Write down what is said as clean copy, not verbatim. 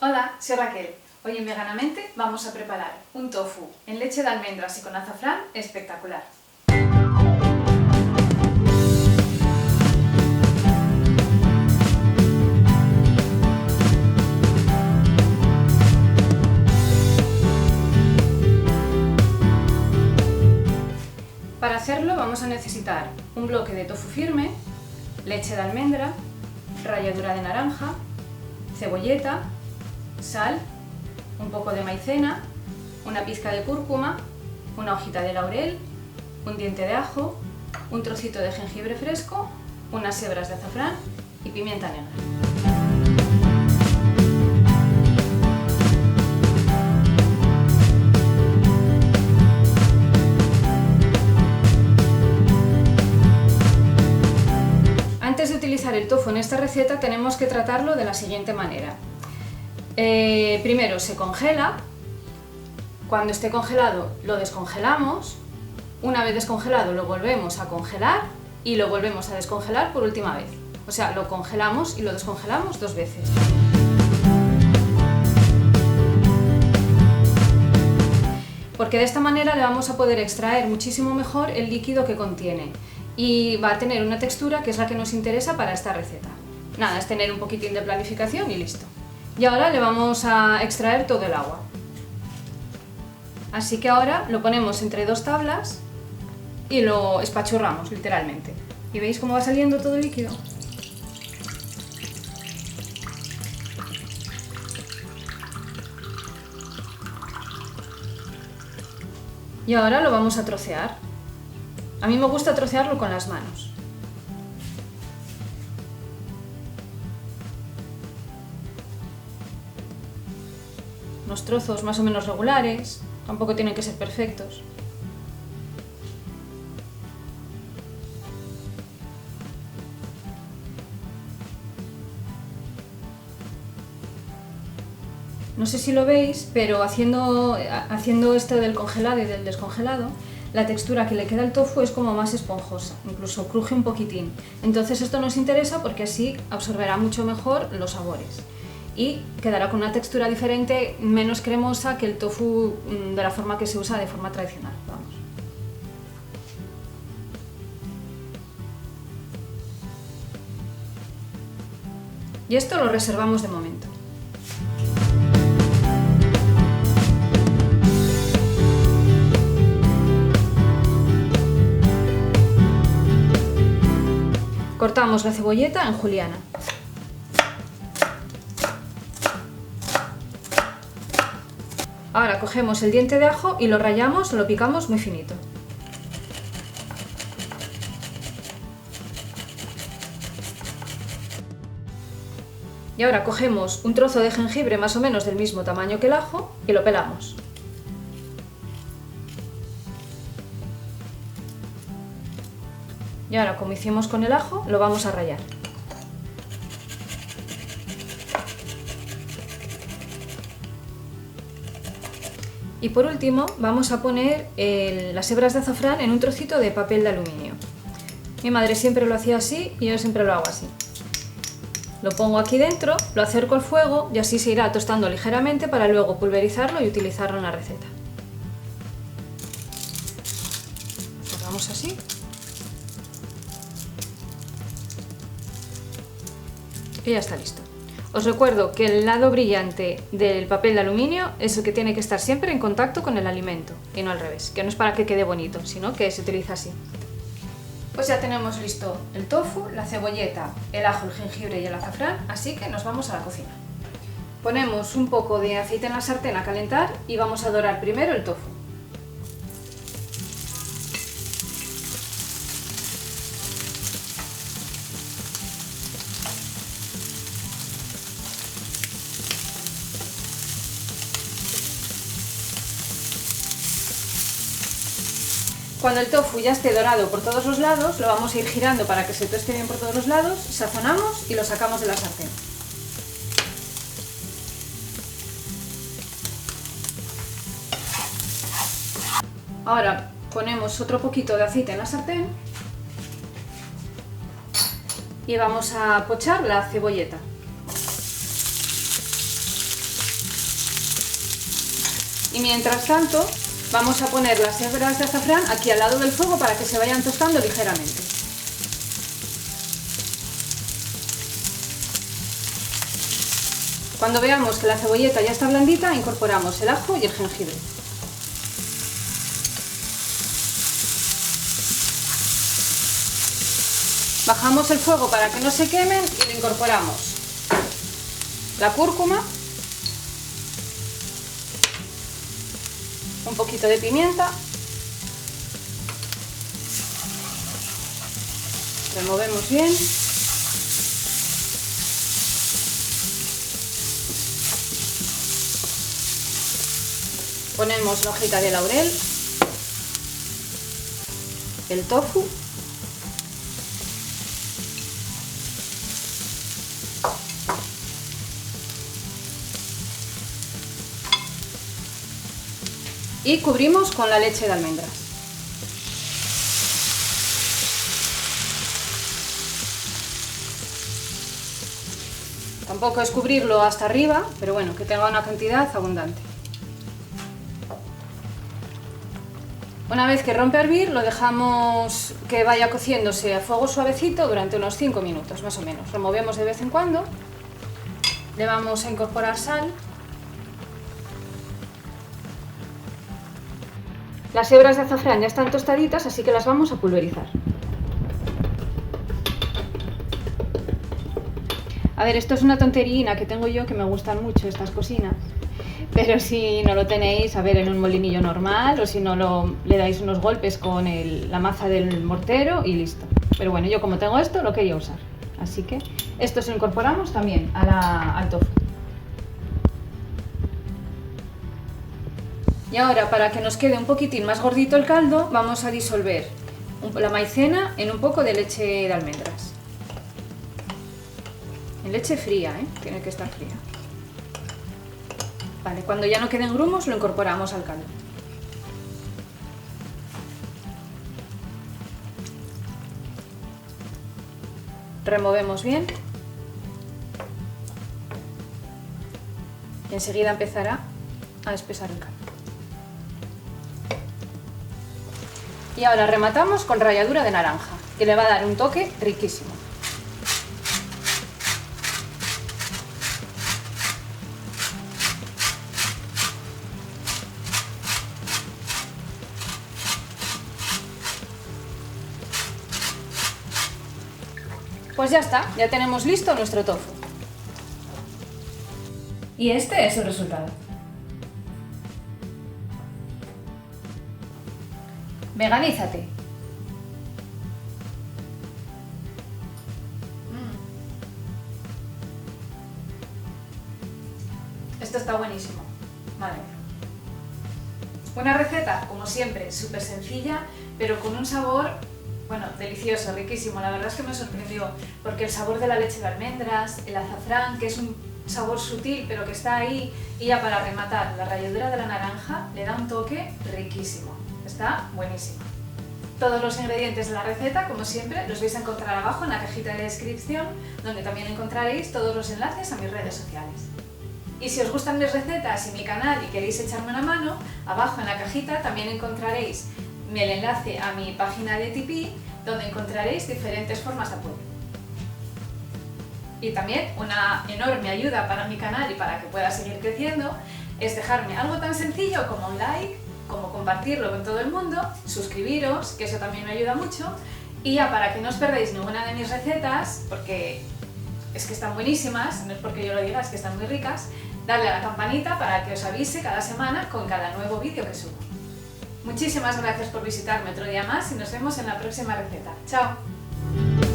Hola, soy Raquel. Hoy en Veganamente vamos a preparar un tofu en leche de almendras y con azafrán espectacular. Para hacerlo vamos a necesitar un bloque de tofu firme, leche de almendra, ralladura de naranja, cebolleta, sal, un poco de maicena, una pizca de cúrcuma, una hojita de laurel, un diente de ajo, un trocito de jengibre fresco, unas hebras de azafrán y pimienta negra. Antes de utilizar el tofu en esta receta tenemos que tratarlo de la siguiente manera. Primero se congela, cuando esté congelado lo descongelamos, una vez descongelado lo volvemos a congelar y lo volvemos a descongelar por última vez. O sea, lo congelamos y lo descongelamos 2 veces. Porque de esta manera le vamos a poder extraer muchísimo mejor el líquido que contiene y va a tener una textura que es la que nos interesa para esta receta. Nada, es tener un poquitín de planificación y listo. Y ahora le vamos a extraer todo el agua. Así que ahora lo ponemos entre 2 tablas y lo espachurramos literalmente. ¿Y veis cómo va saliendo todo el líquido? Y ahora lo vamos a trocear. A mí me gusta trocearlo con las manos. Unos trozos más o menos regulares, tampoco tienen que ser perfectos. No sé si lo veis, pero haciendo esto del congelado y del descongelado, la textura que le queda al tofu es como más esponjosa, incluso cruje un poquitín. Entonces esto nos interesa porque así absorberá mucho mejor los sabores y quedará con una textura diferente, menos cremosa que el tofu de la forma que se usa de forma tradicional. Vamos. Y esto lo reservamos de momento. Cortamos la cebolleta en juliana. Ahora cogemos el diente de ajo y lo rallamos, lo picamos muy finito. Y ahora cogemos un trozo de jengibre más o menos del mismo tamaño que el ajo y lo pelamos. Y ahora, como hicimos con el ajo, lo vamos a rallar. Y por último, vamos a poner las hebras de azafrán en un trocito de papel de aluminio. Mi madre siempre lo hacía así y yo siempre lo hago así. Lo pongo aquí dentro, lo acerco al fuego y así se irá tostando ligeramente para luego pulverizarlo y utilizarlo en la receta. Lo cerramos así. Y ya está listo. Os recuerdo que el lado brillante del papel de aluminio es el que tiene que estar siempre en contacto con el alimento y no al revés, que no es para que quede bonito, sino que se utiliza así. Pues ya tenemos listo el tofu, la cebolleta, el ajo, el jengibre y el azafrán, así que nos vamos a la cocina. Ponemos un poco de aceite en la sartén a calentar y vamos a dorar primero el tofu. Cuando el tofu ya esté dorado por todos los lados, lo vamos a ir girando para que se tueste bien por todos los lados, sazonamos y lo sacamos de la sartén. Ahora ponemos otro poquito de aceite en la sartén y vamos a pochar la cebolleta. Y mientras tanto vamos a poner las hebras de azafrán aquí al lado del fuego para que se vayan tostando ligeramente. Cuando veamos que la cebolleta ya está blandita, incorporamos el ajo y el jengibre. Bajamos el fuego para que no se quemen y le incorporamos la cúrcuma, un poquito de pimienta, removemos bien. Ponemos la hojita de laurel, el tofu y cubrimos con la leche de almendras. Tampoco es cubrirlo hasta arriba, pero bueno, que tenga una cantidad abundante. Una vez que rompe a hervir, lo dejamos que vaya cociéndose a fuego suavecito durante unos 5 minutos, más o menos. Removemos de vez en cuando. Le vamos a incorporar sal. Las hebras de azafrán ya están tostaditas, así que las vamos a pulverizar. A ver, esto es una tontería que tengo yo, que me gustan mucho estas cocinas. Pero si no lo tenéis, a ver, en un molinillo normal, o si no le dais unos golpes con la maza del mortero y listo. Pero bueno, yo como tengo esto, lo quería usar. Así que esto se lo incorporamos también al tofu. Y ahora, para que nos quede un poquitín más gordito el caldo, vamos a disolver la maicena en un poco de leche de almendras. En leche fría, tiene que estar fría. Vale, cuando ya no queden grumos, lo incorporamos al caldo. Removemos bien. Y enseguida empezará a espesar el caldo. Y ahora rematamos con ralladura de naranja, que le va a dar un toque riquísimo. Pues ya está, ya tenemos listo nuestro tofu. Y este es el resultado. Veganízate. Esto está buenísimo. Madre mía. Una receta, como siempre, súper sencilla, pero con un sabor, bueno, delicioso, riquísimo. La verdad es que me sorprendió, porque el sabor de la leche de almendras, el azafrán, que es un sabor sutil, pero que está ahí, y ya para rematar, la ralladura de la naranja le da un toque riquísimo. Está buenísimo. Todos los ingredientes de la receta, como siempre, los vais a encontrar abajo en la cajita de descripción, donde también encontraréis todos los enlaces a mis redes sociales. Y si os gustan mis recetas y mi canal y queréis echarme una mano, abajo en la cajita también encontraréis el enlace a mi página de Tipeee, donde encontraréis diferentes formas de apoyo. Y también una enorme ayuda para mi canal y para que pueda seguir creciendo es dejarme algo tan sencillo como un like, como compartirlo con todo el mundo, suscribiros, que eso también me ayuda mucho, y ya para que no os perdáis ninguna de mis recetas, porque es que están buenísimas, no es porque yo lo diga, es que están muy ricas, darle a la campanita para que os avise cada semana con cada nuevo vídeo que subo. Muchísimas gracias por visitarme otro día más y nos vemos en la próxima receta. ¡Chao!